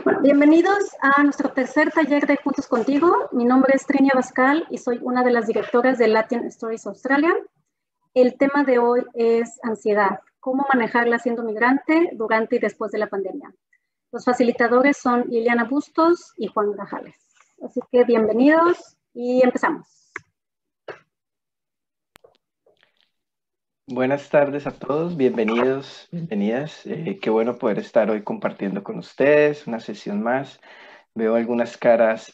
Bueno, bienvenidos a nuestro tercer taller de Juntos Contigo. Mi nombre es Trinia Bascal y soy una de las directoras de Latin Stories Australia. El tema de hoy es ansiedad, cómo manejarla siendo migrante durante y después de la pandemia. Los facilitadores son Liliana Bustos y Juan Grajales. Así que bienvenidos y empezamos. Buenas tardes a todos, bienvenidos, bienvenidas. Qué bueno poder estar hoy compartiendo con ustedes una sesión más. Veo algunas caras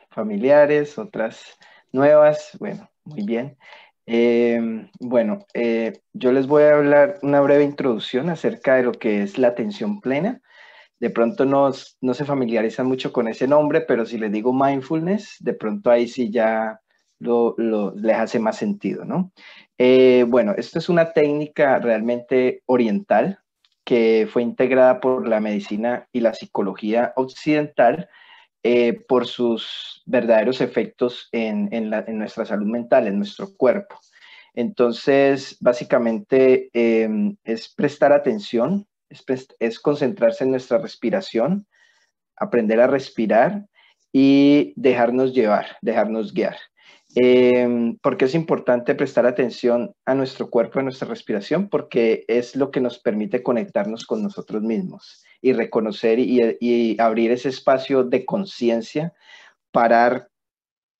familiares, otras nuevas. Bueno, muy bien. Yo les voy a hablar una breve introducción acerca de lo que es la atención plena. De pronto no se familiarizan mucho con ese nombre, pero si les digo mindfulness, de pronto ahí sí ya les hace más sentido, ¿no? Esto es una técnica realmente oriental que fue integrada por la medicina y la psicología occidental por sus verdaderos efectos en nuestra salud mental, en nuestro cuerpo. Entonces, básicamente es prestar atención, es concentrarse en nuestra respiración, aprender a respirar y dejarnos llevar, dejarnos guiar. ¿Por qué es importante prestar atención a nuestro cuerpo, a nuestra respiración? Porque es lo que nos permite conectarnos con nosotros mismos y reconocer y abrir ese espacio de conciencia, parar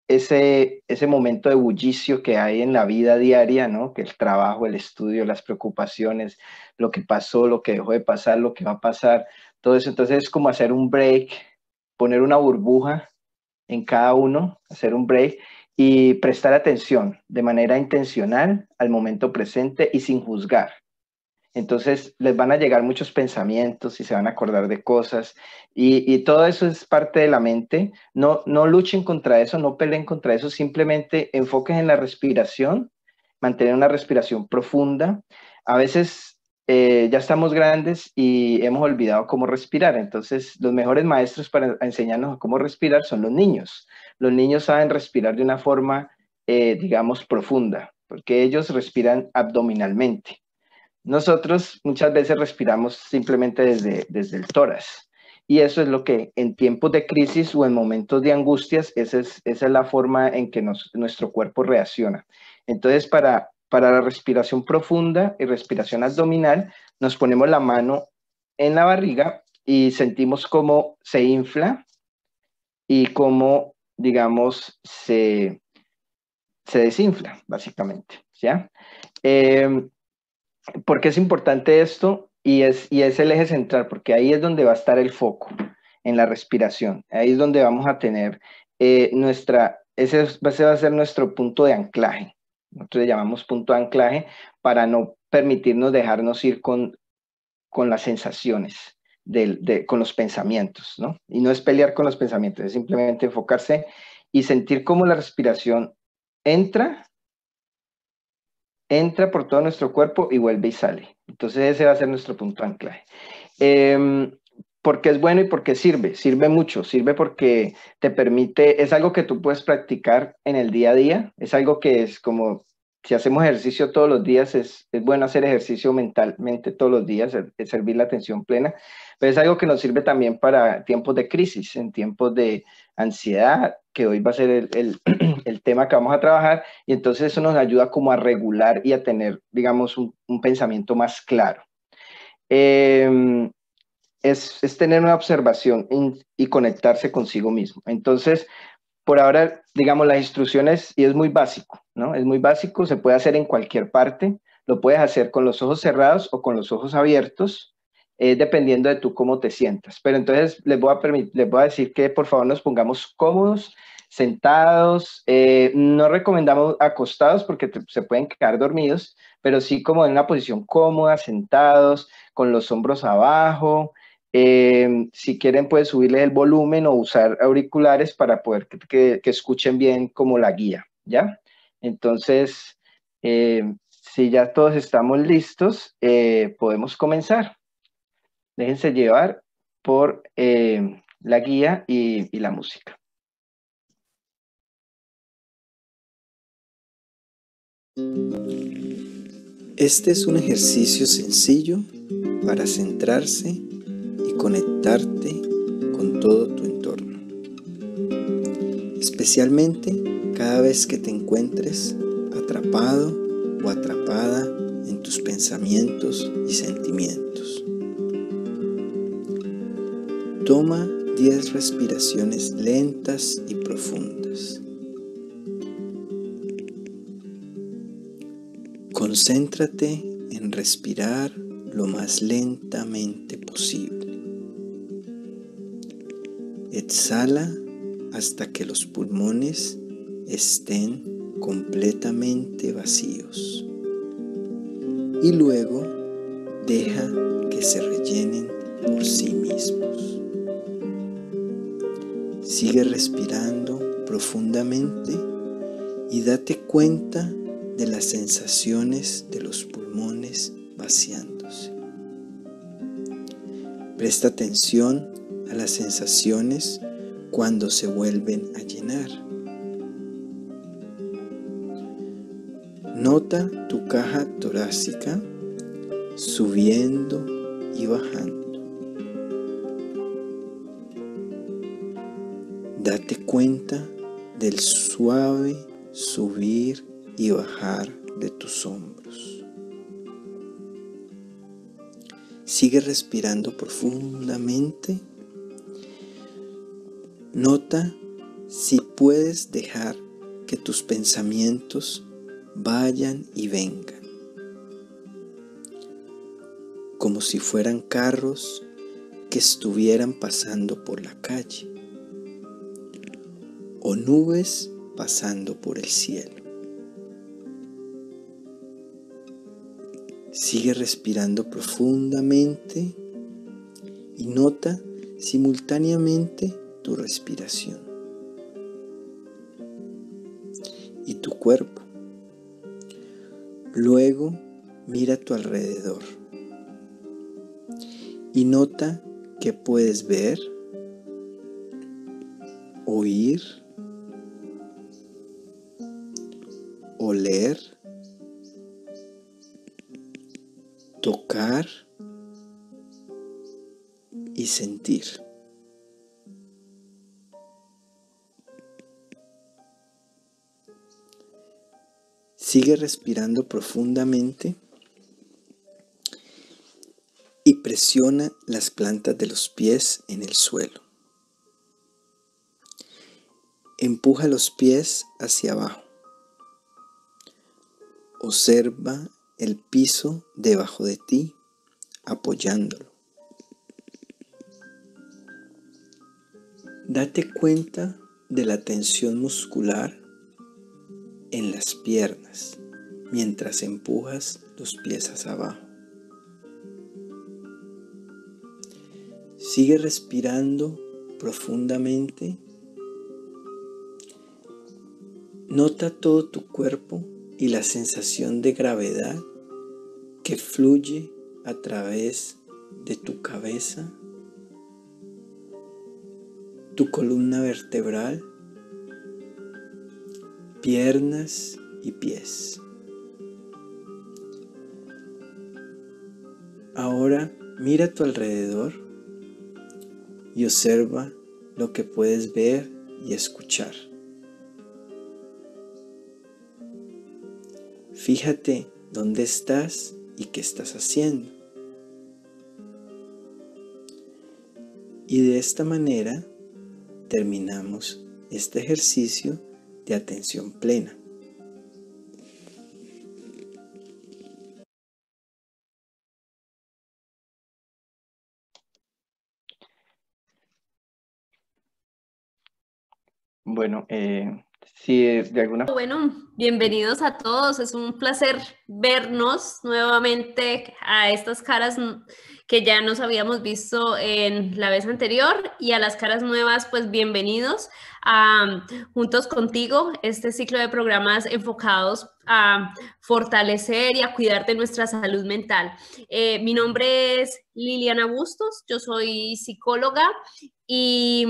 ese momento de bullicio que hay en la vida diaria, ¿no? Que el trabajo, el estudio, las preocupaciones, lo que pasó, lo que dejó de pasar, lo que va a pasar, todo eso. Entonces es como hacer un break, poner una burbuja en cada uno, hacer un break y prestar atención de manera intencional al momento presente y sin juzgar. Entonces les van a llegar muchos pensamientos y se van a acordar de cosas y todo eso es parte de la mente. No luchen contra eso, no peleen contra eso, simplemente enfoquen en la respiración, mantener una respiración profunda. A veces ya estamos grandes y hemos olvidado cómo respirar, entonces los mejores maestros para enseñarnos cómo respirar son los niños. Los niños saben respirar de una forma, digamos, profunda, porque ellos respiran abdominalmente. Nosotros muchas veces respiramos simplemente desde el tórax. Y eso es lo que en tiempos de crisis o en momentos de angustias, esa es la forma en que nuestro cuerpo reacciona. Entonces, para la respiración profunda y respiración abdominal, nos ponemos la mano en la barriga y sentimos cómo se infla y cómo, digamos, se desinfla, básicamente. ¿Ya? ¿Por qué es importante esto? Y es el eje central, porque ahí es donde va a estar el foco, en la respiración. Ahí es donde vamos a tener ese va a ser nuestro punto de anclaje. Nosotros le llamamos punto de anclaje para no permitirnos dejarnos ir con las sensaciones, con los pensamientos, ¿no? Y no es pelear con los pensamientos, es simplemente enfocarse y sentir cómo la respiración entra por todo nuestro cuerpo y vuelve y sale. Entonces ese va a ser nuestro punto de anclaje. ¿Por qué es bueno y por qué sirve? Sirve mucho, sirve porque te permite, es algo que tú puedes practicar en el día a día, es algo que es como, si hacemos ejercicio todos los días, es bueno hacer ejercicio mentalmente todos los días, es servir la atención plena, pero es algo que nos sirve también para tiempos de crisis, en tiempos de ansiedad, que hoy va a ser el tema que vamos a trabajar, y entonces eso nos ayuda como a regular y a tener, digamos, un pensamiento más claro. Es tener una observación y conectarse consigo mismo. Entonces, por ahora, digamos, las instrucciones, y es muy básico, ¿no? Es muy básico, se puede hacer en cualquier parte, lo puedes hacer con los ojos cerrados o con los ojos abiertos, dependiendo de tú cómo te sientas. Pero entonces les voy a decir que por favor nos pongamos cómodos, sentados, no recomendamos acostados porque se pueden quedar dormidos, pero sí como en una posición cómoda, sentados, con los hombros abajo. Si quieren, pueden subirle el volumen o usar auriculares para poder que escuchen bien como la guía, ¿ya? Entonces, si ya todos estamos listos, podemos comenzar. Déjense llevar por la guía y la música. Este es un ejercicio sencillo para centrarse y conectarte con todo tu entorno, especialmente cada vez que te encuentres atrapado o atrapada en tus pensamientos y sentimientos. Toma 10 respiraciones lentas y profundas. Concéntrate en respirar lo más lentamente posible. Exhala hasta que los pulmones estén completamente vacíos y luego deja que se rellenen por sí mismos. Sigue respirando profundamente y date cuenta de las sensaciones de los pulmones vaciándose. Presta atención a las sensaciones cuando se vuelven a llenar. Nota tu caja torácica subiendo y bajando. Date cuenta del suave subir y bajar de tus hombros. Sigue respirando profundamente. Nota si puedes dejar que tus pensamientos vayan y vengan, como si fueran carros que estuvieran pasando por la calle o nubes pasando por el cielo. Sigue respirando profundamente y nota simultáneamente tu respiración y tu cuerpo. Luego mira a tu alrededor y nota que puedes ver, oír, oler, tocar y sentir. Sigue respirando profundamente y presiona las plantas de los pies en el suelo. Empuja los pies hacia abajo. Observa el piso debajo de ti, apoyándolo. Date cuenta de la tensión muscular en las piernas mientras empujas los pies hacia abajo. Sigue respirando profundamente. Nota todo tu cuerpo y la sensación de gravedad que fluye a través de tu cabeza, tu columna vertebral, piernas y pies. Ahora mira a tu alrededor y observa lo que puedes ver y escuchar. Fíjate dónde estás y qué estás haciendo. Y de esta manera terminamos este ejercicio de atención plena. Bueno, sí, de alguna forma. Bueno, bienvenidos a todos. Es un placer vernos nuevamente a estas caras que ya nos habíamos visto en la vez anterior, y a las caras nuevas, pues bienvenidos a Juntos Contigo, este ciclo de programas enfocados a fortalecer y a cuidar de nuestra salud mental. Mi nombre es Liliana Bustos, yo soy psicóloga y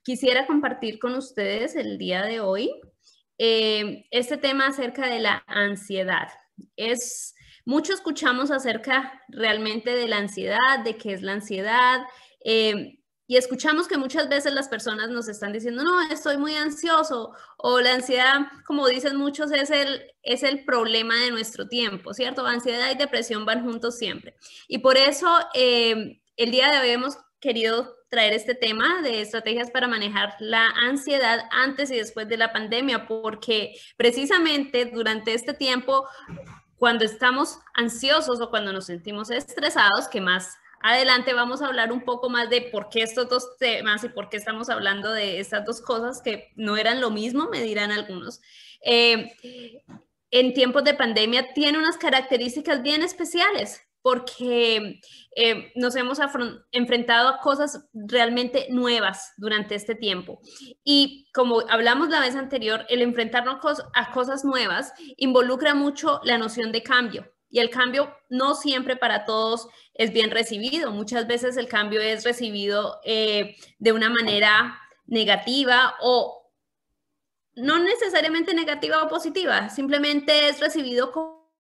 quisiera compartir con ustedes el día de hoy este tema acerca de la ansiedad. Mucho escuchamos acerca realmente de la ansiedad, de qué es la ansiedad, Y escuchamos que muchas veces las personas nos están diciendo, no, estoy muy ansioso, o la ansiedad, como dicen muchos, es el problema de nuestro tiempo, ¿cierto? Ansiedad y depresión van juntos siempre. Y por eso el día de hoy hemos querido traer este tema de estrategias para manejar la ansiedad antes y después de la pandemia, porque precisamente durante este tiempo, cuando estamos ansiosos o cuando nos sentimos estresados, que más adelante vamos a hablar un poco más de por qué estos dos temas y por qué estamos hablando de estas dos cosas que no eran lo mismo, me dirán algunos. En tiempos de pandemia tiene unas características bien especiales porque nos hemos enfrentado a cosas realmente nuevas durante este tiempo. Y como hablamos la vez anterior, el enfrentarnos a cosas nuevas involucra mucho la noción de cambio. Y el cambio no siempre para todos es bien recibido. Muchas veces el cambio es recibido de una manera negativa o no necesariamente negativa o positiva. Simplemente es recibido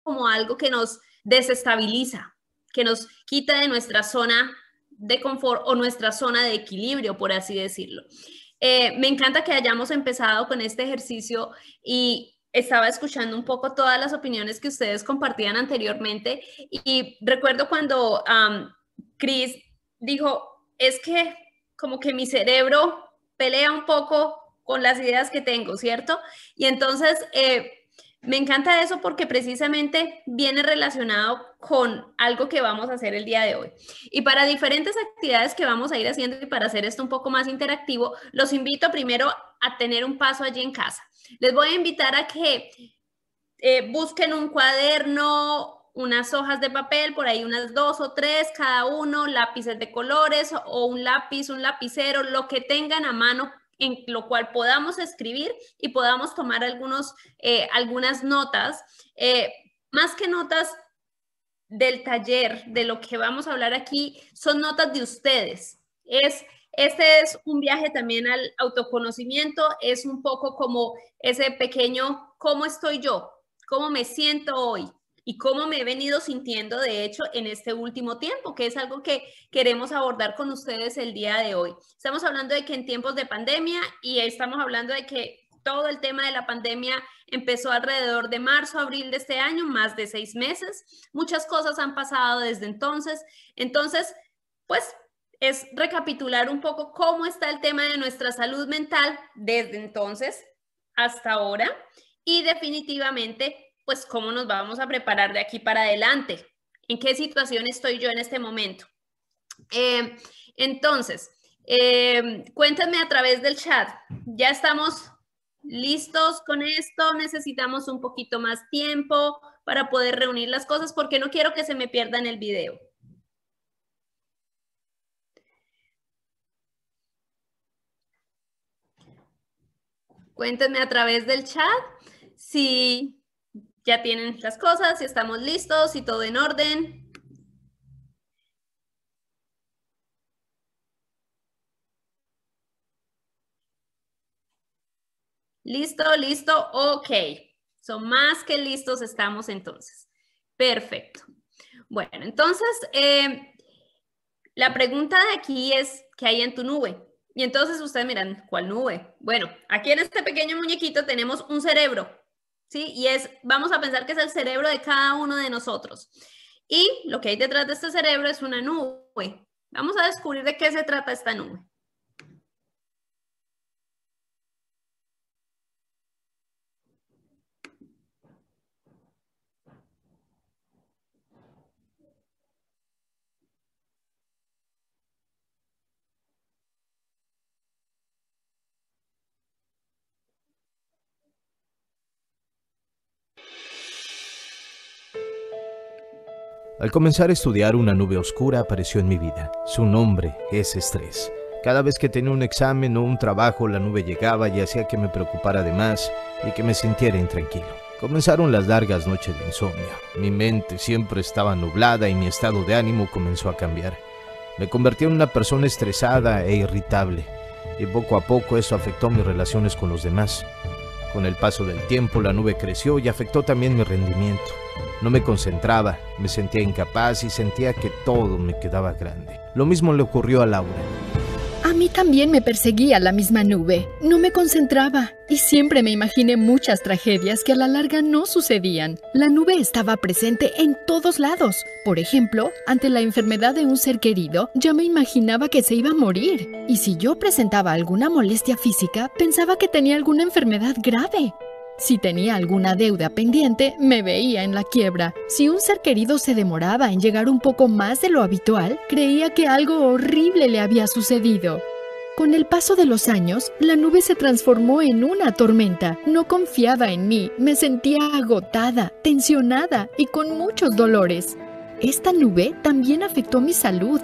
como algo que nos desestabiliza, que nos quita de nuestra zona de confort o nuestra zona de equilibrio, por así decirlo. Me encanta que hayamos empezado con este ejercicio y estaba escuchando un poco todas las opiniones que ustedes compartían anteriormente y recuerdo cuando Chris dijo, es que como que mi cerebro pelea un poco con las ideas que tengo, ¿cierto? Y entonces me encanta eso porque precisamente viene relacionado con algo que vamos a hacer el día de hoy. Y para diferentes actividades que vamos a ir haciendo y para hacer esto un poco más interactivo, los invito primero a tener un paso allí en casa. Les voy a invitar a que busquen un cuaderno, unas hojas de papel, por ahí unas 2 o 3 cada uno, lápices de colores o un lápiz, un lapicero, lo que tengan a mano en lo cual podamos escribir y podamos tomar algunas notas, más que notas del taller, de lo que vamos a hablar aquí, son notas de ustedes. Este es un viaje también al autoconocimiento, es un poco como ese pequeño, ¿cómo estoy yo? ¿Cómo me siento hoy? Y cómo me he venido sintiendo, de hecho, en este último tiempo, que es algo que queremos abordar con ustedes el día de hoy. Estamos hablando de que en tiempos de pandemia y estamos hablando de que todo el tema de la pandemia empezó alrededor de marzo, abril de este año, más de 6 meses. Muchas cosas han pasado desde entonces. Entonces, pues, es recapitular un poco cómo está el tema de nuestra salud mental desde entonces hasta ahora y definitivamente pues cómo nos vamos a preparar de aquí para adelante, en qué situación estoy yo en este momento. Entonces, cuéntenme a través del chat, ¿ya estamos listos con esto? ¿Necesitamos un poquito más tiempo para poder reunir las cosas? Porque no quiero que se me pierda en el video. Cuéntenme a través del chat si ya tienen las cosas, si estamos listos, si todo en orden. ¿Listo? ¿Listo? Ok. Son más que listos estamos entonces. Perfecto. Bueno, entonces, la pregunta de aquí es, ¿qué hay en tu nube? Y entonces ustedes miran, ¿cuál nube? Bueno, aquí en este pequeño muñequito tenemos un cerebro. ¿Sí? Y vamos a pensar que es el cerebro de cada uno de nosotros. Y lo que hay detrás de este cerebro es una nube. Vamos a descubrir de qué se trata esta nube. Al comenzar a estudiar, una nube oscura apareció en mi vida. Su nombre es estrés. Cada vez que tenía un examen o un trabajo, la nube llegaba y hacía que me preocupara de más y que me sintiera intranquilo. Comenzaron las largas noches de insomnio. Mi mente siempre estaba nublada y mi estado de ánimo comenzó a cambiar. Me convertí en una persona estresada e irritable, y poco a poco eso afectó mis relaciones con los demás. Con el paso del tiempo, la nube creció y afectó también mi rendimiento. No me concentraba, me sentía incapaz y sentía que todo me quedaba grande. Lo mismo le ocurrió a Laura. A mí también me perseguía la misma nube. No me concentraba y siempre me imaginé muchas tragedias que a la larga no sucedían. La nube estaba presente en todos lados. Por ejemplo, ante la enfermedad de un ser querido, ya me imaginaba que se iba a morir. Y si yo presentaba alguna molestia física, pensaba que tenía alguna enfermedad grave. Si tenía alguna deuda pendiente, me veía en la quiebra. Si un ser querido se demoraba en llegar un poco más de lo habitual, creía que algo horrible le había sucedido. Con el paso de los años, la nube se transformó en una tormenta. No confiaba en mí, me sentía agotada, tensionada y con muchos dolores. Esta nube también afectó mi salud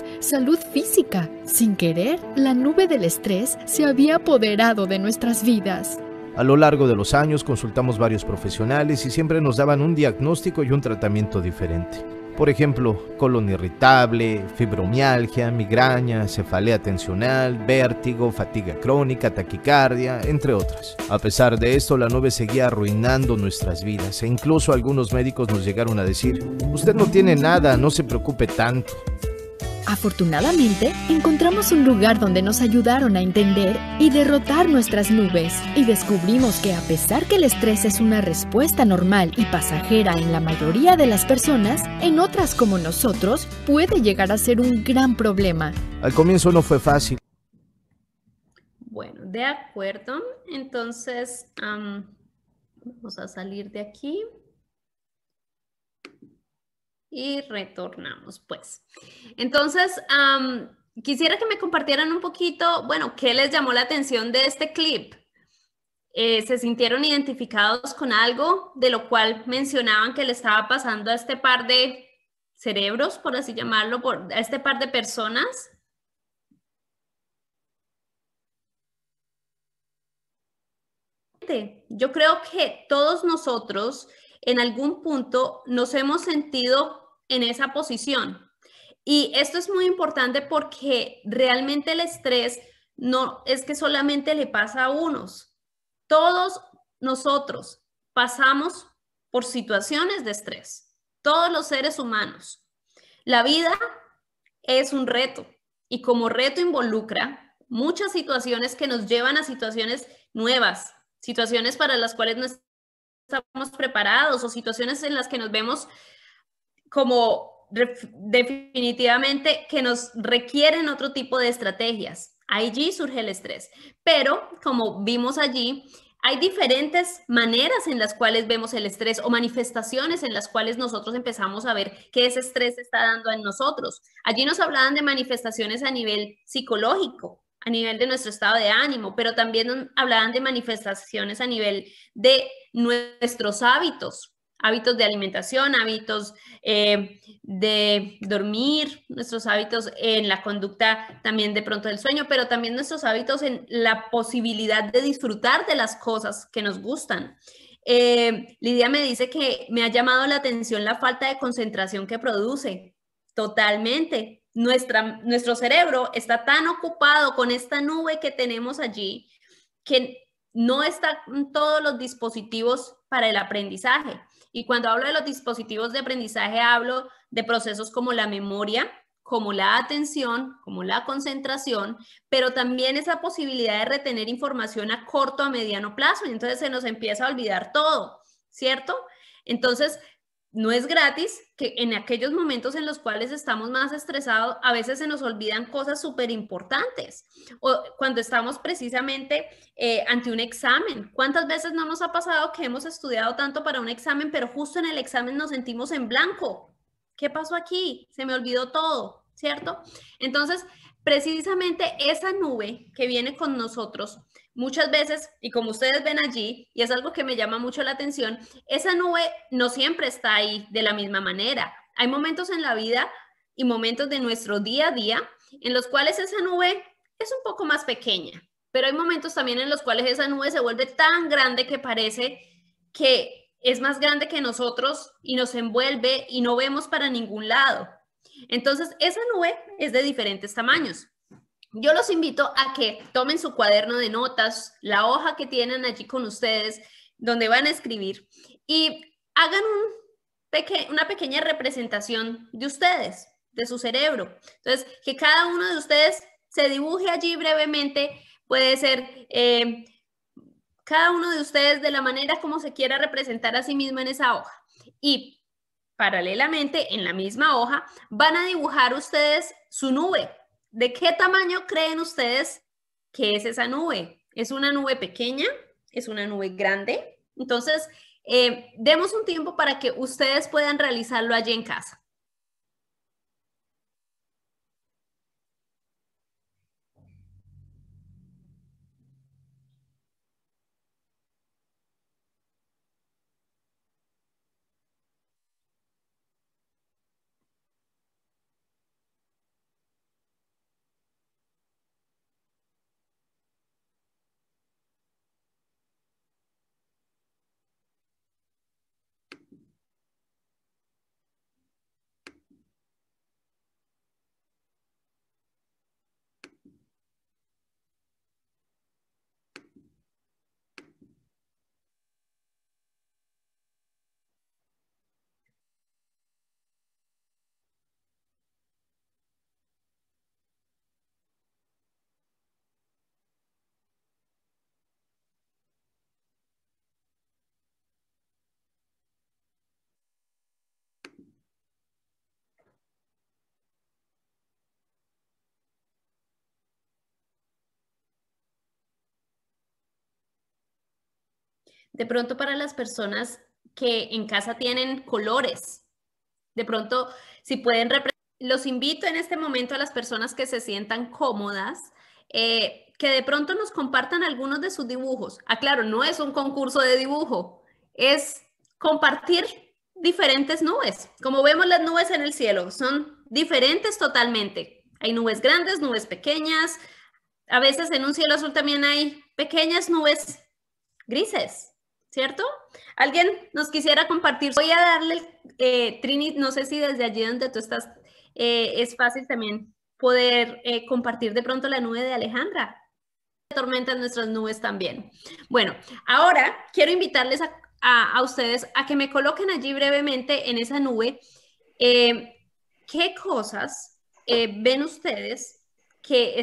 física. Sin querer, la nube del estrés se había apoderado de nuestras vidas. A lo largo de los años consultamos varios profesionales y siempre nos daban un diagnóstico y un tratamiento diferente. Por ejemplo, colon irritable, fibromialgia, migraña, cefalea tensional, vértigo, fatiga crónica, taquicardia, entre otras. A pesar de esto, la nube seguía arruinando nuestras vidas e incluso algunos médicos nos llegaron a decir: usted no tiene nada, no se preocupe tanto. Afortunadamente, encontramos un lugar donde nos ayudaron a entender y derrotar nuestras nubes y descubrimos que a pesar que el estrés es una respuesta normal y pasajera en la mayoría de las personas, en otras como nosotros puede llegar a ser un gran problema. Al comienzo no fue fácil. Bueno, de acuerdo. Entonces, vamos a salir de aquí. Y retornamos, pues. Entonces, quisiera que me compartieran un poquito, bueno, ¿qué les llamó la atención de este clip? ¿Se sintieron identificados con algo de lo cual mencionaban que le estaba pasando a este par de cerebros, por así llamarlo, a este par de personas? Yo creo que todos nosotros en algún punto nos hemos sentido en esa posición. Y esto es muy importante porque realmente el estrés no es que solamente le pasa a unos. Todos nosotros pasamos por situaciones de estrés. Todos los seres humanos. La vida es un reto y como reto involucra muchas situaciones que nos llevan a situaciones nuevas, situaciones para las cuales no estamos preparados o situaciones en las que nos vemos como definitivamente que nos requieren otro tipo de estrategias. Allí surge el estrés. Pero como vimos allí, hay diferentes maneras en las cuales vemos el estrés o manifestaciones en las cuales nosotros empezamos a ver que ese estrés está dando en nosotros. Allí nos hablaban de manifestaciones a nivel psicológico, a nivel de nuestro estado de ánimo, pero también hablaban de manifestaciones a nivel de nuestros hábitos de alimentación, hábitos de dormir, nuestros hábitos en la conducta también de pronto del sueño, pero también nuestros hábitos en la posibilidad de disfrutar de las cosas que nos gustan. Lidia me dice que me ha llamado la atención la falta de concentración que produce. Totalmente. Nuestro cerebro está tan ocupado con esta nube que tenemos allí que no están todos los dispositivos para el aprendizaje. Y cuando hablo de los dispositivos de aprendizaje, hablo de procesos como la memoria, como la atención, como la concentración, pero también esa posibilidad de retener información a corto, a mediano plazo. Y entonces se nos empieza a olvidar todo, ¿cierto? Entonces, no es gratis que en aquellos momentos en los cuales estamos más estresados, a veces se nos olvidan cosas súper importantes. O cuando estamos precisamente ante un examen. ¿Cuántas veces no nos ha pasado que hemos estudiado tanto para un examen, pero justo en el examen nos sentimos en blanco? ¿Qué pasó aquí? Se me olvidó todo, ¿cierto? Entonces, precisamente esa nube que viene con nosotros, muchas veces, y como ustedes ven allí, y es algo que me llama mucho la atención, esa nube no siempre está ahí de la misma manera. Hay momentos en la vida y momentos de nuestro día a día en los cuales esa nube es un poco más pequeña, pero hay momentos también en los cuales esa nube se vuelve tan grande que parece que es más grande que nosotros y nos envuelve y no vemos para ningún lado. Entonces, esa nube es de diferentes tamaños. Yo los invito a que tomen su cuaderno de notas, la hoja que tienen allí con ustedes, donde van a escribir, y hagan una pequeña representación de ustedes, de su cerebro. Entonces, que cada uno de ustedes se dibuje allí brevemente, puede ser cada uno de ustedes de la manera como se quiera representar a sí mismo en esa hoja. Y paralelamente, en la misma hoja, van a dibujar ustedes su nube. ¿De qué tamaño creen ustedes que es esa nube? ¿Es una nube pequeña? ¿Es una nube grande? Entonces, demos un tiempo para que ustedes puedan realizarlo allí en casa. De pronto para las personas que en casa tienen colores, de pronto si pueden los invito en este momento a las personas que se sientan cómodas, que de pronto nos compartan algunos de sus dibujos. Claro, no es un concurso de dibujo, es compartir diferentes nubes. Como vemos las nubes en el cielo, son diferentes totalmente. Hay nubes grandes, nubes pequeñas. A veces en un cielo azul también hay pequeñas nubes grises, ¿cierto? ¿Alguien nos quisiera compartir? Voy a darle, Trini, no sé si desde allí donde tú estás es fácil también poder compartir de pronto la nube de Alejandra. Tormentan nuestras nubes también. Bueno, ahora quiero invitarles a ustedes a que me coloquen allí brevemente en esa nube qué cosas ven ustedes que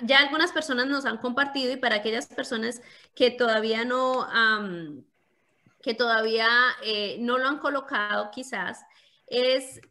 ya algunas personas nos han compartido, y para aquellas personas que todavía no, no lo han colocado quizás, es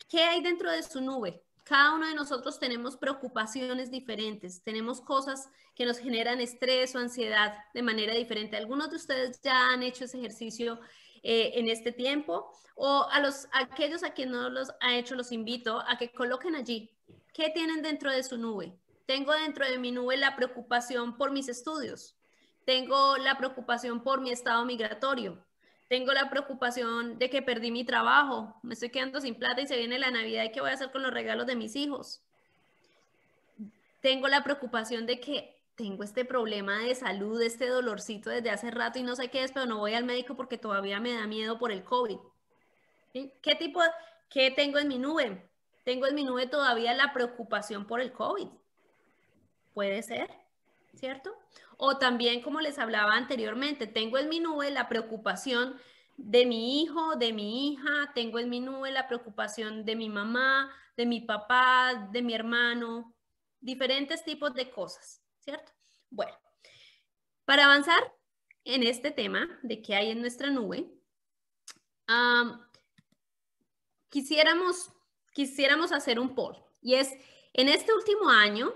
qué hay dentro de su nube. Cada uno de nosotros tenemos preocupaciones diferentes, tenemos cosas que nos generan estrés o ansiedad de manera diferente. Algunos de ustedes ya han hecho ese ejercicio en este tiempo, o aquellos a quienes no los ha hecho, los invito a que coloquen allí qué tienen dentro de su nube. Tengo dentro de mi nube la preocupación por mis estudios, tengo la preocupación por mi estado migratorio, tengo la preocupación de que perdí mi trabajo, me estoy quedando sin plata y se viene la Navidad y qué voy a hacer con los regalos de mis hijos. Tengo la preocupación de que tengo este problema de salud, este dolorcito desde hace rato y no sé qué es, pero no voy al médico porque todavía me da miedo por el COVID. ¿Sí? ¿Qué tengo en mi nube? Tengo en mi nube todavía la preocupación por el COVID. Puede ser, ¿cierto? O también, como les hablaba anteriormente, tengo en mi nube la preocupación de mi hijo, de mi hija, tengo en mi nube la preocupación de mi mamá, de mi papá, de mi hermano, diferentes tipos de cosas, ¿cierto? Bueno, para avanzar en este tema de qué hay en nuestra nube, quisiéramos hacer un poll, y es, en este último año,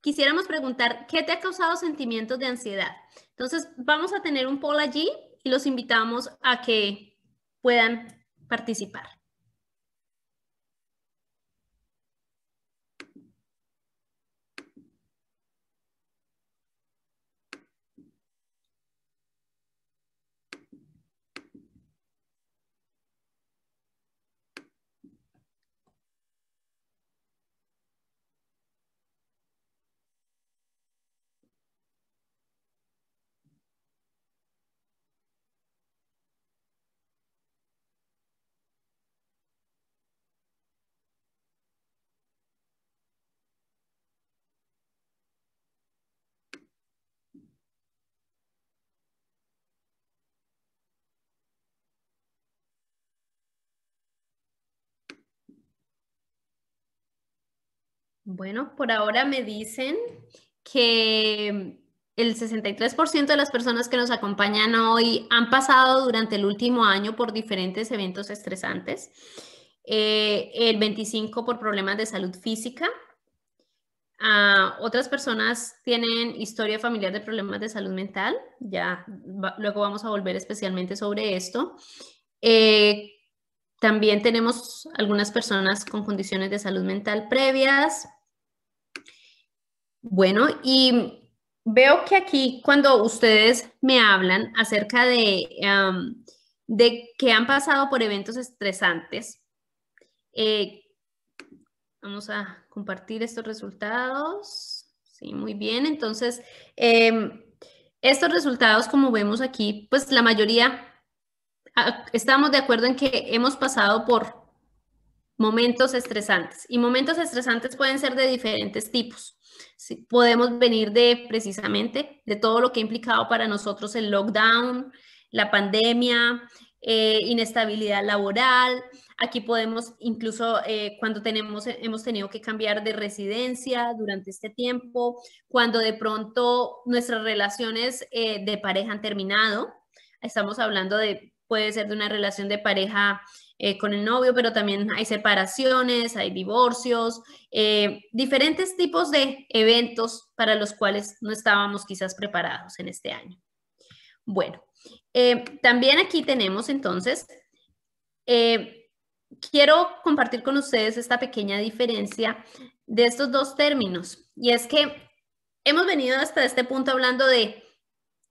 quisiéramos preguntar, ¿qué te ha causado sentimientos de ansiedad? Entonces, vamos a tener un poll allí y los invitamos a que puedan participar. Bueno, por ahora me dicen que el 63% de las personas que nos acompañan hoy han pasado durante el último año por diferentes eventos estresantes, el 25% por problemas de salud física. Otras personas tienen historia familiar de problemas de salud mental, luego vamos a volver especialmente sobre esto. También tenemos algunas personas con condiciones de salud mental previas. Bueno, y veo que aquí cuando ustedes me hablan acerca de que han pasado por eventos estresantes, vamos a compartir estos resultados. Sí, muy bien. Entonces, estos resultados, como vemos aquí, pues la mayoría estamos de acuerdo en que hemos pasado por momentos estresantes. Y momentos estresantes pueden ser de diferentes tipos. Sí, podemos venir precisamente de todo lo que ha implicado para nosotros el lockdown, la pandemia, inestabilidad laboral. Aquí podemos incluso cuando hemos tenido que cambiar de residencia durante este tiempo, cuando de pronto nuestras relaciones de pareja han terminado. Estamos hablando puede ser de una relación de pareja con el novio, pero también hay separaciones, hay divorcios, diferentes tipos de eventos para los cuales no estábamos quizás preparados en este año. Bueno, también aquí tenemos entonces, quiero compartir con ustedes esta pequeña diferencia de estos dos términos, y es que hemos venido hasta este punto hablando de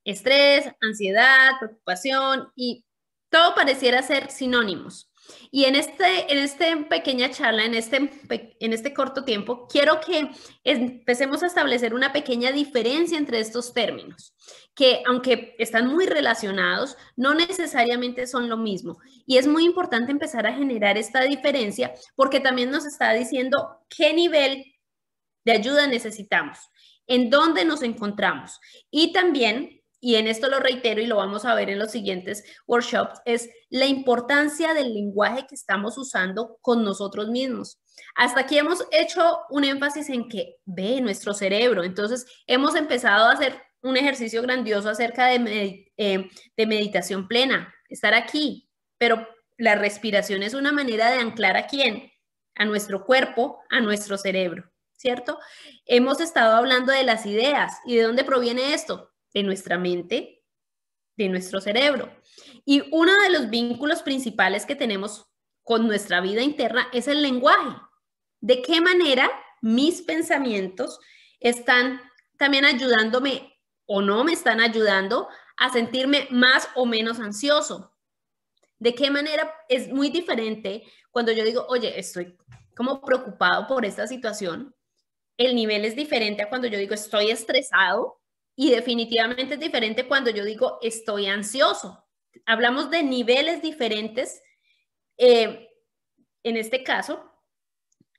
estrés, ansiedad, preocupación, y todo pareciera ser sinónimos. Y en esta pequeña charla, en este corto tiempo, quiero que empecemos a establecer una pequeña diferencia entre estos términos, que aunque están muy relacionados, no necesariamente son lo mismo. Y es muy importante empezar a generar esta diferencia porque también nos está diciendo qué nivel de ayuda necesitamos, en dónde nos encontramos. Y también, y en esto lo reitero y lo vamos a ver en los siguientes workshops, es la importancia del lenguaje que estamos usando con nosotros mismos. Hasta aquí hemos hecho un énfasis en que ve nuestro cerebro. Entonces, hemos empezado a hacer un ejercicio grandioso acerca de meditación plena, estar aquí. Pero la respiración es una manera de anclar ¿a quién? A nuestro cuerpo, a nuestro cerebro, ¿cierto? Hemos estado hablando de las ideas. ¿Y de dónde proviene esto? De nuestra mente, de nuestro cerebro. Y uno de los vínculos principales que tenemos con nuestra vida interna es el lenguaje. ¿De qué manera mis pensamientos están también ayudándome o no me están ayudando a sentirme más o menos ansioso? ¿De qué manera es muy diferente cuando yo digo, oye, estoy como preocupado por esta situación? El nivel es diferente a cuando yo digo, estoy estresado. Y definitivamente es diferente cuando yo digo estoy ansioso. Hablamos de niveles diferentes, en este caso,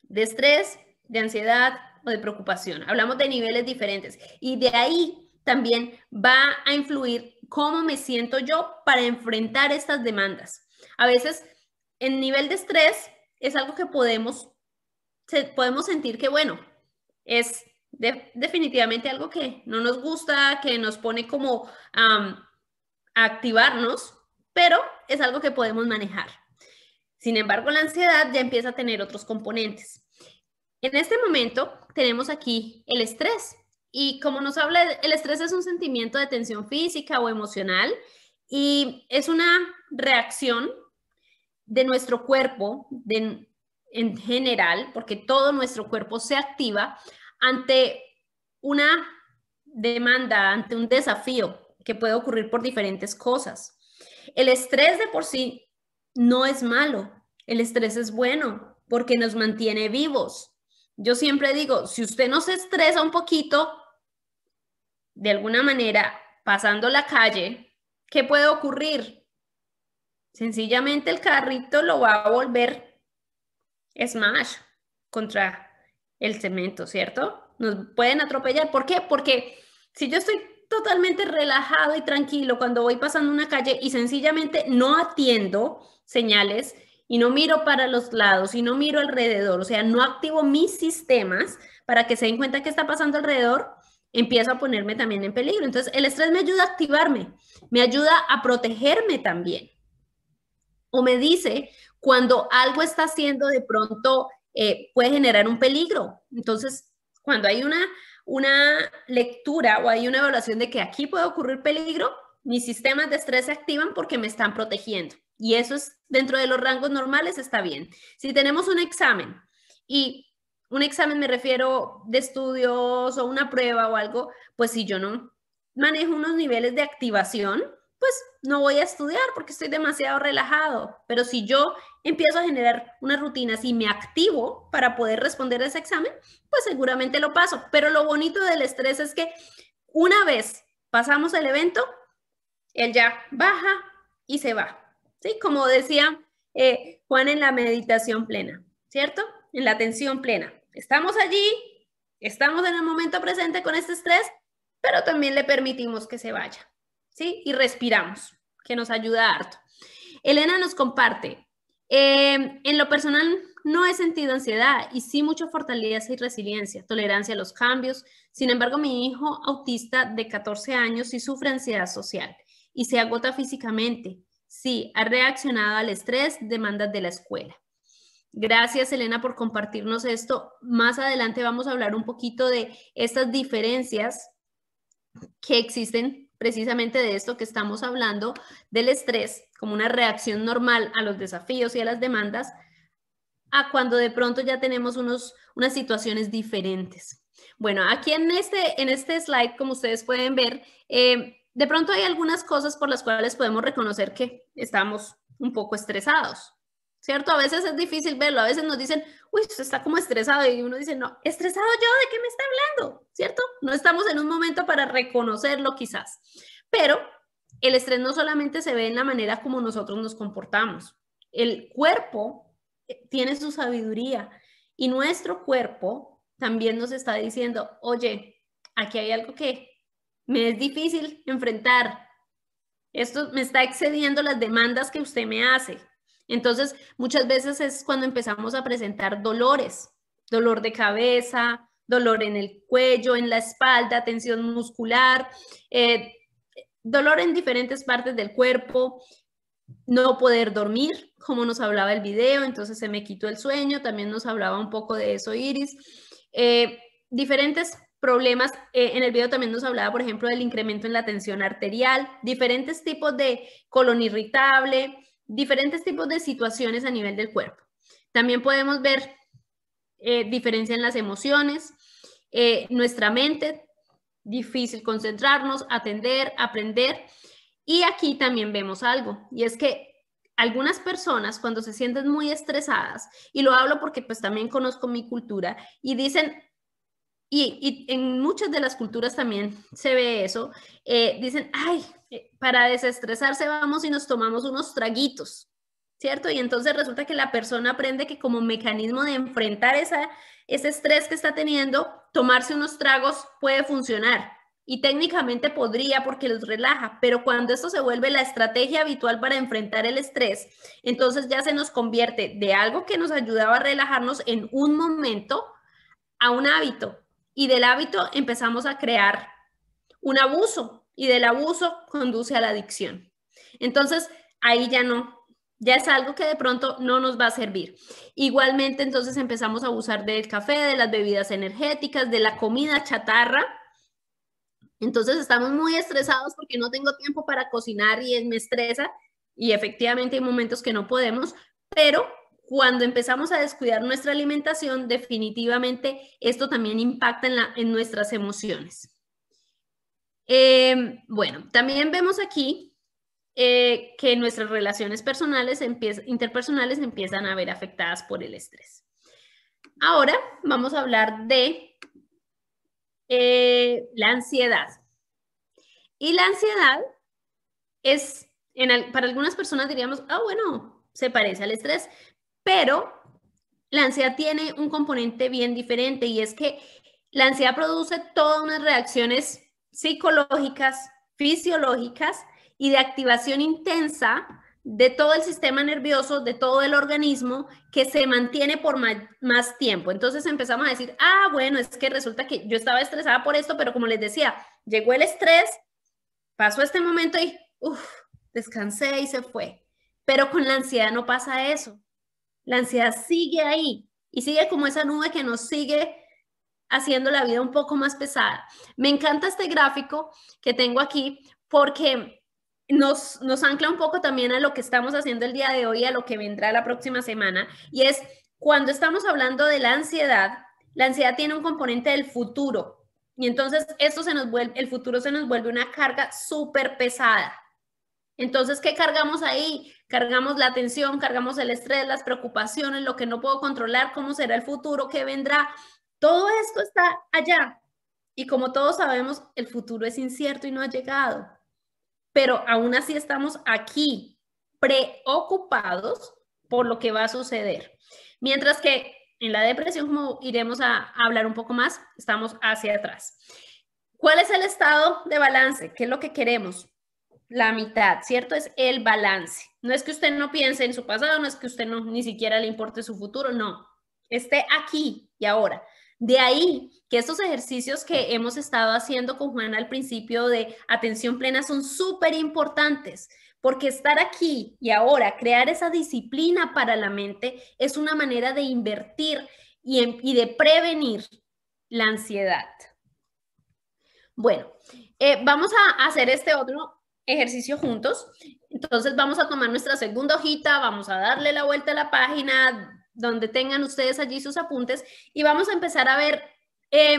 de estrés, de ansiedad o de preocupación. Hablamos de niveles diferentes. Y de ahí también va a influir cómo me siento yo para enfrentar estas demandas. A veces, en nivel de estrés, es algo que podemos sentir que, bueno, es definitivamente algo que no nos gusta, que nos pone como a activarnos, pero es algo que podemos manejar. Sin embargo, la ansiedad ya empieza a tener otros componentes. En este momento tenemos aquí el estrés, y como nos habla, el estrés es un sentimiento de tensión física o emocional, y es una reacción de nuestro cuerpo en general, porque todo nuestro cuerpo se activa ante una demanda, ante un desafío que puede ocurrir por diferentes cosas. El estrés de por sí no es malo, el estrés es bueno porque nos mantiene vivos. Yo siempre digo, si usted no se estresa un poquito, de alguna manera, pasando la calle, ¿qué puede ocurrir? Sencillamente el carrito lo va a volver smash contra el cemento, ¿cierto? Nos pueden atropellar. ¿Por qué? Porque si yo estoy totalmente relajado y tranquilo cuando voy pasando una calle y sencillamente no atiendo señales y no miro para los lados y no miro alrededor, o sea, no activo mis sistemas para que se den cuenta qué está pasando alrededor, empiezo a ponerme también en peligro. Entonces, el estrés me ayuda a activarme, me ayuda a protegerme también. O me dice cuando algo está haciendo de pronto puede generar un peligro. Entonces, cuando hay una lectura o hay una evaluación de que aquí puede ocurrir peligro, mis sistemas de estrés se activan porque me están protegiendo. Y eso es dentro de los rangos normales, está bien. Si tenemos un examen, y un examen me refiero de estudios o una prueba o algo, pues si yo no manejo unos niveles de activación, pues no voy a estudiar porque estoy demasiado relajado. Pero si yo empiezo a generar unas rutinas y me activo para poder responder a ese examen, pues seguramente lo paso. Pero lo bonito del estrés es que una vez pasamos el evento, él ya baja y se va. ¿Sí? Como decía Juan en la meditación plena, ¿cierto? En la atención plena. Estamos allí, estamos en el momento presente con este estrés, pero también le permitimos que se vaya, ¿sí? Y respiramos, que nos ayuda harto. Elena nos comparte, en lo personal no he sentido ansiedad y sí mucha fortaleza y resiliencia, tolerancia a los cambios. Sin embargo, mi hijo autista de 14 años sí sufre ansiedad social y se agota físicamente. Sí, ha reaccionado al estrés, demandas de la escuela. Gracias, Elena, por compartirnos esto. Más adelante vamos a hablar un poquito de estas diferencias que existen precisamente de esto que estamos hablando, del estrés como una reacción normal a los desafíos y a las demandas, a cuando de pronto ya tenemos unas situaciones diferentes. Bueno, aquí en este slide, como ustedes pueden ver, de pronto hay algunas cosas por las cuales podemos reconocer que estamos un poco estresados, ¿cierto? A veces es difícil verlo, a veces nos dicen, uy, usted está como estresado, y uno dice, no, ¿estresado yo? ¿De qué me está hablando? ¿Cierto? No estamos en un momento para reconocerlo quizás, pero el estrés no solamente se ve en la manera como nosotros nos comportamos, el cuerpo tiene su sabiduría y nuestro cuerpo también nos está diciendo, oye, aquí hay algo que me es difícil enfrentar, esto me está excediendo las demandas que usted me hace. Entonces, muchas veces es cuando empezamos a presentar dolores, dolor de cabeza, dolor en el cuello, en la espalda, tensión muscular, dolor en diferentes partes del cuerpo, no poder dormir, como nos hablaba el video, entonces se me quitó el sueño, también nos hablaba un poco de eso Iris, diferentes problemas, en el video también nos hablaba, por ejemplo, del incremento en la tensión arterial, diferentes tipos de colon irritable, diferentes tipos de situaciones a nivel del cuerpo. También podemos ver diferencia en las emociones, nuestra mente, difícil concentrarnos, atender, aprender. Y aquí también vemos algo, y es que algunas personas cuando se sienten muy estresadas, y lo hablo porque pues también conozco mi cultura, y dicen, y en muchas de las culturas también se ve eso, dicen, ay, para desestresarse vamos y nos tomamos unos traguitos, ¿cierto? Y entonces resulta que la persona aprende que como mecanismo de enfrentar ese estrés que está teniendo, tomarse unos tragos puede funcionar. Y técnicamente podría porque los relaja, pero cuando esto se vuelve la estrategia habitual para enfrentar el estrés, entonces ya se nos convierte de algo que nos ayudaba a relajarnos en un momento a un hábito. Y del hábito empezamos a crear un abuso y del abuso conduce a la adicción. Entonces ahí ya no, ya es algo que de pronto no nos va a servir. Igualmente entonces empezamos a abusar del café, de las bebidas energéticas, de la comida chatarra. Entonces estamos muy estresados porque no tengo tiempo para cocinar y me estresa y efectivamente hay momentos que no podemos, pero cuando empezamos a descuidar nuestra alimentación, definitivamente esto también impacta en nuestras emociones. Bueno, también vemos aquí que nuestras relaciones personales, interpersonales empiezan a ver afectadas por el estrés. Ahora vamos a hablar de la ansiedad. Y la ansiedad es, para algunas personas diríamos, bueno, se parece al estrés, pero la ansiedad tiene un componente bien diferente y es que la ansiedad produce todas unas reacciones psicológicas, fisiológicas y de activación intensa de todo el sistema nervioso, de todo el organismo, que se mantiene por más tiempo. Entonces empezamos a decir, ah, bueno, es que resulta que yo estaba estresada por esto, pero como les decía, llegó el estrés, pasó este momento y descansé y se fue. Pero con la ansiedad no pasa eso. La ansiedad sigue ahí y sigue como esa nube que nos sigue haciendo la vida un poco más pesada. Me encanta este gráfico que tengo aquí porque nos ancla un poco también a lo que estamos haciendo el día de hoy, a lo que vendrá la próxima semana, y es cuando estamos hablando de la ansiedad tiene un componente del futuro, y entonces el futuro se nos vuelve una carga súper pesada. Entonces, ¿qué cargamos ahí? Cargamos la tensión, cargamos el estrés, las preocupaciones, lo que no puedo controlar, cómo será el futuro, qué vendrá. Todo esto está allá. Y como todos sabemos, el futuro es incierto y no ha llegado. Pero aún así estamos aquí, preocupados por lo que va a suceder. Mientras que en la depresión, como iremos a hablar un poco más, estamos hacia atrás. ¿Cuál es el estado de balance? ¿Qué es lo que queremos? La mitad, ¿cierto? Es el balance. No es que usted no piense en su pasado, no es que usted ni siquiera le importe su futuro, no. Esté aquí y ahora. De ahí que estos ejercicios que hemos estado haciendo con Juana al principio de atención plena son súper importantes, porque estar aquí y ahora, crear esa disciplina para la mente es una manera de invertir y de prevenir la ansiedad. Bueno, vamos a hacer este otro ejercicio juntos. Entonces vamos a tomar nuestra segunda hojita, vamos a darle la vuelta a la página donde tengan ustedes allí sus apuntes y vamos a empezar a ver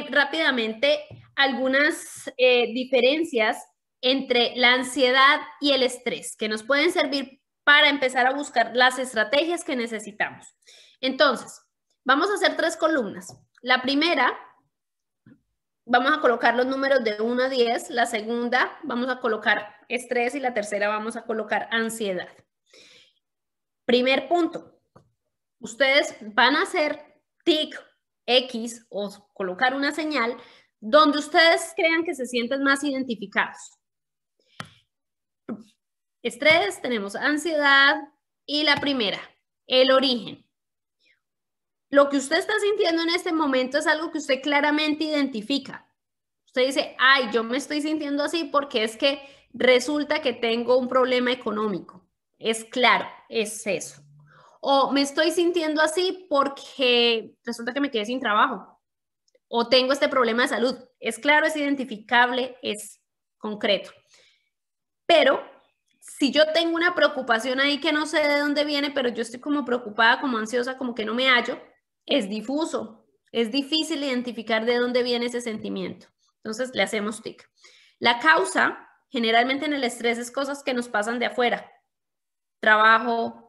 rápidamente algunas diferencias entre la ansiedad y el estrés que nos pueden servir para empezar a buscar las estrategias que necesitamos. Entonces, vamos a hacer 3 columnas. La primera, vamos a colocar los números de 1 a 10, la segunda vamos a colocar estrés y la tercera vamos a colocar ansiedad. Primer punto, ustedes van a hacer tic, X o colocar una señal donde ustedes crean que se sienten más identificados. Estrés, tenemos ansiedad y la primera, el origen. Lo que usted está sintiendo en este momento es algo que usted claramente identifica. Usted dice, ay, yo me estoy sintiendo así porque es que resulta que tengo un problema económico. Es claro, es eso. O me estoy sintiendo así porque resulta que me quedé sin trabajo. O tengo este problema de salud. Es claro, es identificable, es concreto. Pero si yo tengo una preocupación ahí que no sé de dónde viene, pero yo estoy como preocupada, como ansiosa, como que no me hallo, es difuso, es difícil identificar de dónde viene ese sentimiento. Entonces le hacemos tic. La causa, generalmente en el estrés, es cosas que nos pasan de afuera. Trabajo,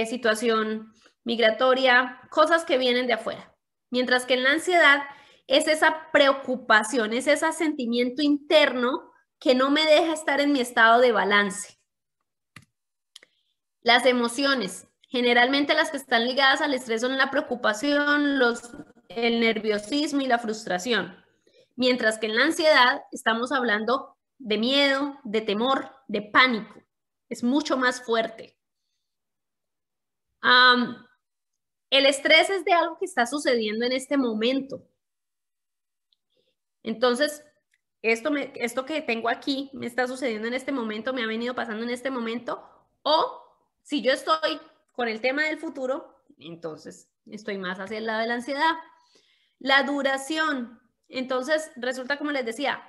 situación migratoria, cosas que vienen de afuera. Mientras que en la ansiedad es esa preocupación, es ese sentimiento interno que no me deja estar en mi estado de balance. Las emociones. Generalmente las que están ligadas al estrés son la preocupación, el nerviosismo y la frustración. Mientras que en la ansiedad estamos hablando de miedo, de temor, de pánico. Es mucho más fuerte. El estrés es de algo que está sucediendo en este momento. Entonces, esto que tengo aquí me está sucediendo en este momento, me ha venido pasando en este momento. O si yo estoy con el tema del futuro, entonces estoy más hacia el lado de la ansiedad. La duración. Entonces, resulta, como les decía,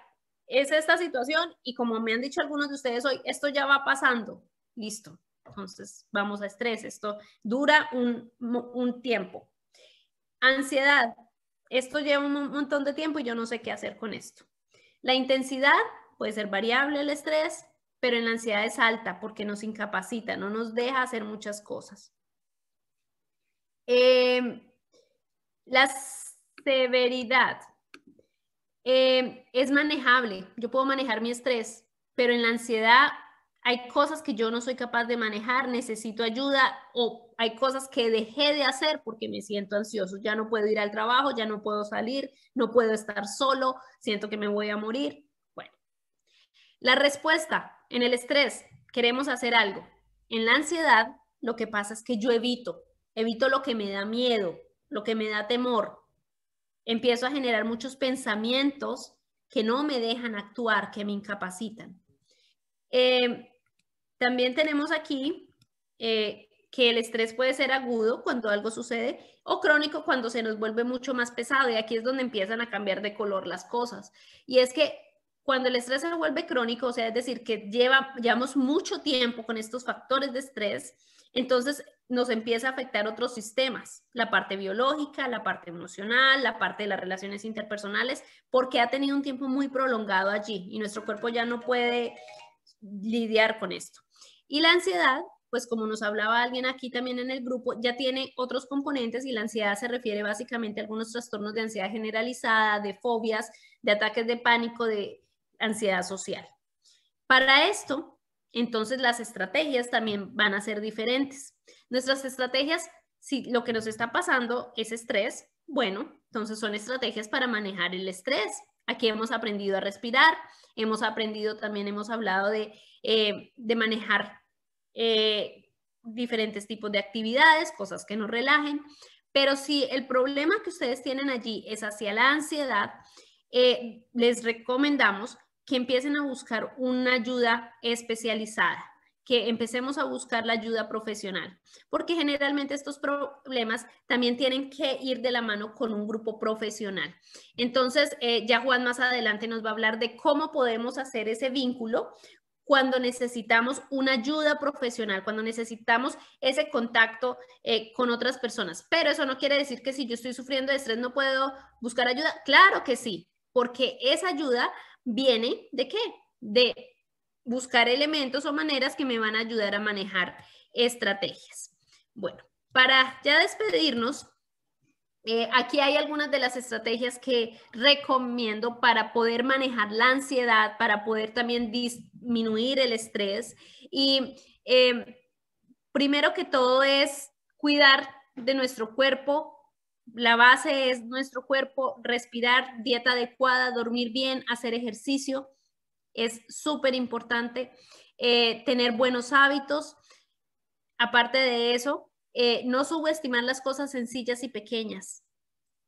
es esta situación y como me han dicho algunos de ustedes hoy, esto ya va pasando. Listo. Entonces, vamos a estrés. Esto dura un tiempo. Ansiedad. Esto lleva un montón de tiempo y yo no sé qué hacer con esto. La intensidad puede ser variable el estrés, pero en la ansiedad es alta porque nos incapacita, no nos deja hacer muchas cosas. La severidad es manejable. Yo puedo manejar mi estrés, pero en la ansiedad hay cosas que yo no soy capaz de manejar, necesito ayuda o hay cosas que dejé de hacer porque me siento ansioso. Ya no puedo ir al trabajo, ya no puedo salir, no puedo estar solo, siento que me voy a morir. Bueno, la respuesta en el estrés, queremos hacer algo. En la ansiedad, lo que pasa es que yo evito lo que me da miedo, lo que me da temor. Empiezo a generar muchos pensamientos que no me dejan actuar, que me incapacitan. También tenemos aquí que el estrés puede ser agudo cuando algo sucede o crónico cuando se nos vuelve mucho más pesado, y aquí es donde empiezan a cambiar de color las cosas. Y es que cuando el estrés se vuelve crónico, o sea, es decir, que llevamos mucho tiempo con estos factores de estrés, entonces nos empieza a afectar otros sistemas, la parte biológica, la parte emocional, la parte de las relaciones interpersonales, porque ha tenido un tiempo muy prolongado allí y nuestro cuerpo ya no puede lidiar con esto. Y la ansiedad, pues como nos hablaba alguien aquí también en el grupo, ya tiene otros componentes, y la ansiedad se refiere básicamente a algunos trastornos de ansiedad generalizada, de fobias, de ataques de pánico, de ansiedad social. Para esto, entonces las estrategias también van a ser diferentes. Nuestras estrategias, si lo que nos está pasando es estrés, bueno, entonces son estrategias para manejar el estrés. Aquí hemos aprendido a respirar, hemos hablado de manejar diferentes tipos de actividades, cosas que nos relajen, pero si el problema que ustedes tienen allí es hacia la ansiedad, les recomendamos que empiecen a buscar una ayuda especializada, que empecemos a buscar la ayuda profesional, porque generalmente estos problemas también tienen que ir de la mano con un grupo profesional. Entonces, ya Juan más adelante nos va a hablar de cómo podemos hacer ese vínculo cuando necesitamos una ayuda profesional, cuando necesitamos ese contacto con otras personas. Pero eso no quiere decir que si yo estoy sufriendo de estrés no puedo buscar ayuda. Claro que sí, porque esa ayuda viene ¿de qué? De buscar elementos o maneras que me van a ayudar a manejar estrategias. Bueno, para ya despedirnos, aquí hay algunas de las estrategias que recomiendo para poder manejar la ansiedad, para poder también disminuir el estrés. Y primero que todo es cuidar de nuestro cuerpo. La base es nuestro cuerpo, respirar, dieta adecuada, dormir bien, hacer ejercicio. Es súper importante tener buenos hábitos. Aparte de eso, no subestimar las cosas sencillas y pequeñas.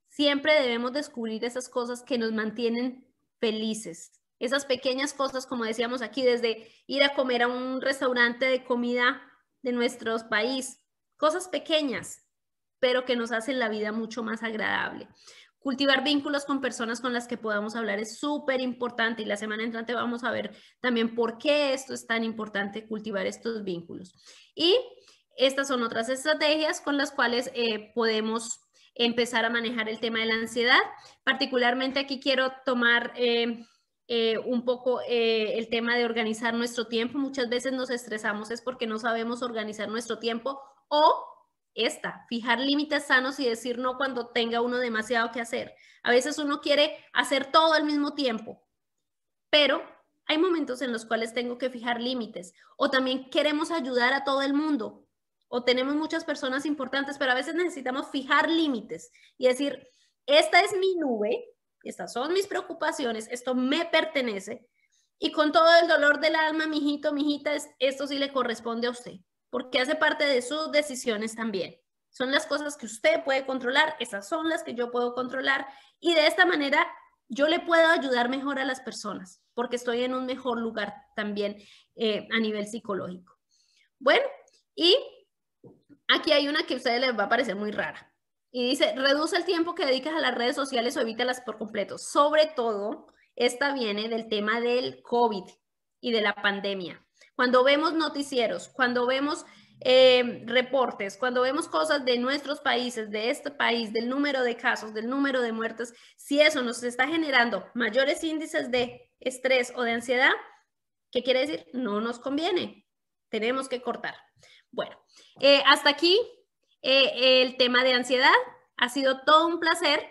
Siempre debemos descubrir esas cosas que nos mantienen felices. Esas pequeñas cosas, como decíamos aquí, desde ir a comer a un restaurante de comida de nuestro país. Cosas pequeñas, pero que nos hacen la vida mucho más agradable. Cultivar vínculos con personas con las que podamos hablar es súper importante, y la semana entrante vamos a ver también por qué esto es tan importante, cultivar estos vínculos. Y estas son otras estrategias con las cuales podemos empezar a manejar el tema de la ansiedad. Particularmente aquí quiero tomar un poco el tema de organizar nuestro tiempo. Muchas veces nos estresamos es porque no sabemos organizar nuestro tiempo, o fijar límites sanos y decir no cuando tenga uno demasiado que hacer. A veces uno quiere hacer todo al mismo tiempo, pero hay momentos en los cuales tengo que fijar límites, o también queremos ayudar a todo el mundo, o tenemos muchas personas importantes, pero a veces necesitamos fijar límites y decir, esta es mi nube, estas son mis preocupaciones, esto me pertenece, y con todo el dolor del alma, mijito, mijita, esto sí le corresponde a usted, porque hace parte de sus decisiones también. Son las cosas que usted puede controlar, esas son las que yo puedo controlar, y de esta manera yo le puedo ayudar mejor a las personas, porque estoy en un mejor lugar también a nivel psicológico. Bueno, y aquí hay una que a ustedes les va a parecer muy rara, y dice, reduce el tiempo que dedicas a las redes sociales o evítalas por completo. Sobre todo, esta viene del tema del COVID y de la pandemia. Cuando vemos noticieros, cuando vemos reportes, cuando vemos cosas de nuestros países, de este país, del número de casos, del número de muertes, si eso nos está generando mayores índices de estrés o de ansiedad, ¿qué quiere decir? No nos conviene, tenemos que cortar. Bueno, hasta aquí el tema de ansiedad. Ha sido todo un placer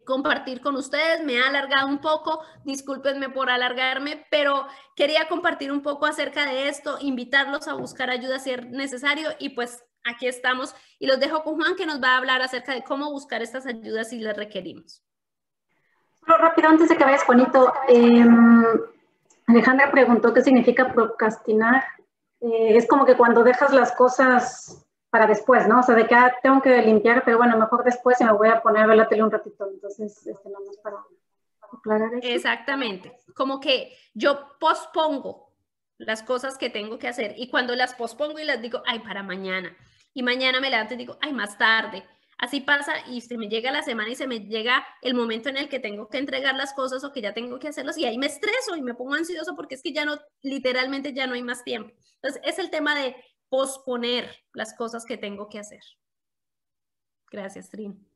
compartir con ustedes. Me ha alargado un poco, discúlpenme por alargarme, pero quería compartir un poco acerca de esto, invitarlos a buscar ayuda si es necesario, y pues aquí estamos, y los dejo con Juan, que nos va a hablar acerca de cómo buscar estas ayudas si las requerimos. Solo rápido, antes de que vayas, Juanito, Alejandra preguntó qué significa procrastinar. es como que cuando dejas las cosas para después, ¿no? O sea, de que tengo que limpiar, pero bueno, mejor después y me voy a poner a ver la tele un ratito. Entonces, nada más para aclarar eso. Exactamente, como que yo pospongo las cosas que tengo que hacer y cuando las pospongo y las digo, ay, para mañana, y mañana me levanto y digo, ay, más tarde. Así pasa y se me llega la semana y se me llega el momento en el que tengo que entregar las cosas o que ya tengo que hacerlas y ahí me estreso y me pongo ansioso porque es que ya no, literalmente ya no hay más tiempo. Entonces, es el tema de posponer las cosas que tengo que hacer. Gracias, Trin.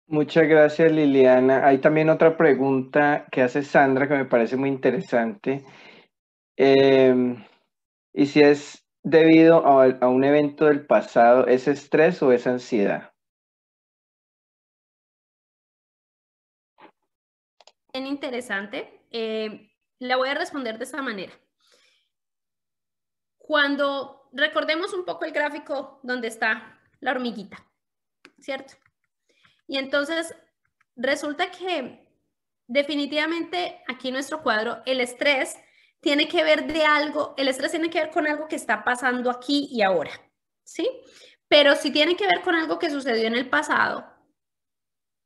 Muchas gracias, Liliana. Hay también otra pregunta que hace Sandra que me parece muy interesante. Y si es debido a un evento del pasado, ¿es estrés o es ansiedad? Bien interesante. La voy a responder de esta manera. Cuando recordemos un poco el gráfico donde está la hormiguita, ¿cierto? Y entonces resulta que definitivamente aquí en nuestro cuadro el estrés tiene que ver de algo, el estrés tiene que ver con algo que está pasando aquí y ahora, ¿sí? Pero si tiene que ver con algo que sucedió en el pasado,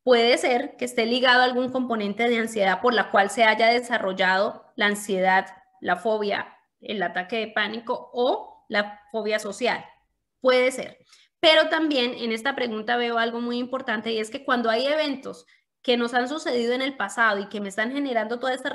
puede ser que esté ligado a algún componente de ansiedad por la cual se haya desarrollado la ansiedad, la fobia, el ataque de pánico o la fobia social. Puede ser. Pero también en esta pregunta veo algo muy importante y es que cuando hay eventos que nos han sucedido en el pasado y que me están generando todas estas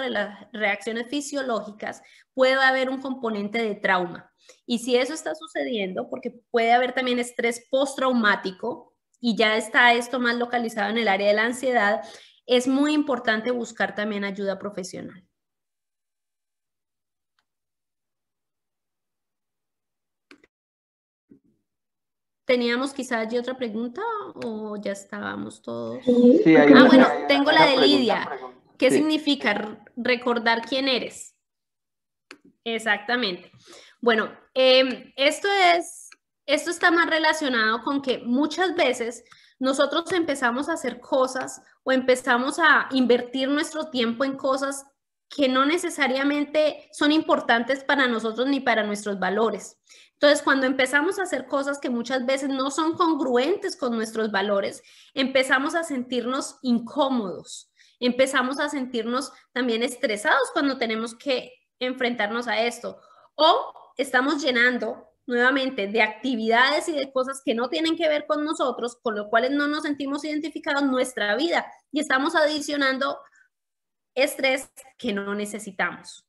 reacciones fisiológicas, puede haber un componente de trauma. Y si eso está sucediendo, porque puede haber también estrés postraumático, y ya está esto más localizado en el área de la ansiedad, es muy importante buscar también ayuda profesional. ¿Teníamos quizás allí otra pregunta o ya estábamos todos? Sí, bueno, tengo la de Lidia. ¿Qué significa recordar quién eres? Exactamente. Bueno, esto está más relacionado con que muchas veces nosotros empezamos a hacer cosas o empezamos a invertir nuestro tiempo en cosas que no necesariamente son importantes para nosotros ni para nuestros valores. Entonces, cuando empezamos a hacer cosas que muchas veces no son congruentes con nuestros valores, empezamos a sentirnos incómodos, empezamos a sentirnos también estresados cuando tenemos que enfrentarnos a esto. O estamos llenando nuevamente de actividades y de cosas que no tienen que ver con nosotros, con lo cual no nos sentimos identificados en nuestra vida y estamos adicionando estrés que no necesitamos.